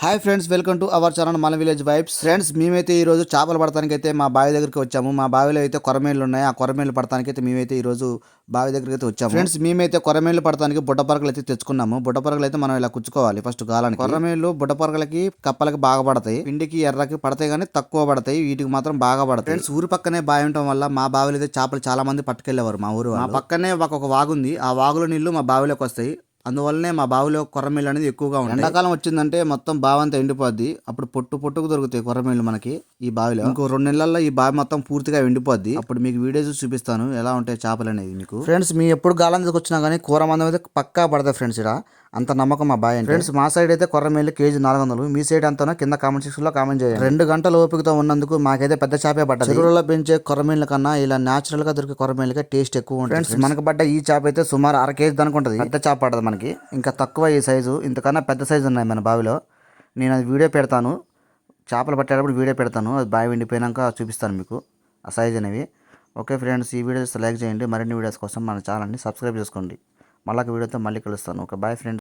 Hi friends, welcome to our channel మన village vibes. Friends, మేమైతే ఈ రోజు చేపలు పడటానికి అయితే మా బావి దగ్గరికి వచ్చాము. మా బావిలో అయితే కొరమేళ్ళు ఉన్నాయి. ఆ కొరమేళ్ళు పడటానికి అయితే మేమైతే ఈ రోజు బావి దగ్గరికి అయితే వచ్చాము. ఫ్రెండ్స్, మేమైతే కొరమేళ్ళు పడటానికి బుడ్డపరకలు అయితే తెచ్చుకున్నాము. బుడ్డపరకలు అయితే మనం ఇలా కుచ్చుకోవాలి ఫస్ట్ గాలానికి. కొరమేళ్ళు బుడ్డపరకలకి కప్పలకి బాగా పడతాయి, పిండికి ఎర్రకి పడతాయి కానీ తక్కువ పడతాయి, వీటికి మాత్రం బాగా పడతాయి. ఫ్రెండ్స్, ఊరు పక్కనే బావి ఉండటం వల్ల మా బావిలో అయితే చేపలు చాలా మంది పట్టుకెళ్లేవారు. మా ఊరు మా పక్కనే ఒక వాగు ఉంది. ఆ వాగులో నీళ్లు మా బావిలోకి వస్తాయి. అందువల్లనే మా బావిలో కొర్రమీళ్ళు అనేది ఎక్కువగా ఉంటాయి. ఎండాకాలం వచ్చిందంటే మొత్తం బావి అంతా ఎండిపోద్ది. అప్పుడు పొట్టుకు దొరుకుతాయి కొర్రమీళ్ళు మనకి ఈ బావిలో. ఇంకో 2 నెలల్లో ఈ బావి మొత్తం పూర్తిగా ఎండిపోద్ది. అప్పుడు మీకు వీడియోస్ చూపిస్తాను ఎలా ఉంటాయి చేపలు అనేది మీకు. ఫ్రెండ్స్, మీ ఎప్పుడు గాలం వచ్చినా కానీ కూర మందం అయితే పక్కా పడతాయి ఫ్రెండ్స్. ఇక్కడ అంత నమ్మకం మా బావి. ఫ్రెండ్స్, మా సైడ్ అయితే కొర్రమీళ్ళు కేజీ 400. మీ సైడ్ అంతా కింద కామెంట్ సెక్షన్ లో కామెంట్ చేయండి. 2 గంటల ఓపికతో ఉన్నందుకు మాకైతే పెద్ద చేపే పడ్డది. చెరువులలో పెంచే కొర్రమీళ్ళ కన్నా ఇలా న్యాచురల్ గా దొరికే కొర్రమీళ్ళకి టేస్ట్ ఎక్కువ ఉంటుంది. ఫ్రెండ్స్, మనకు పడ్డ ఈ చేప అయితే సుమారు 1/2 కేజీ అనుకుంటది. పెద్ద చేప పడదు మనకి. ఇంకా తక్కువ ఈ సైజు, ఇంతకన్నా పెద్ద సైజు ఉన్నాయి మన బావిలో. నేను అది వీడియో పెడతాను, చేపలు పట్టేటప్పుడు వీడియో పెడతాను. అది బావి ఎండిపోయినాక చూపిస్తాను మీకు ఆ సైజ్ అనేవి. ఓకే ఫ్రెండ్స్, ఈ వీడియోస్ లైక్ చేయండి. మరిన్ని వీడియోస్ కోసం మన ఛానల్ని సబ్స్క్రైబ్ చేసుకోండి. మళ్ళీ వీడియోతో మళ్ళీ కలుస్తాను. Okay, bye friends.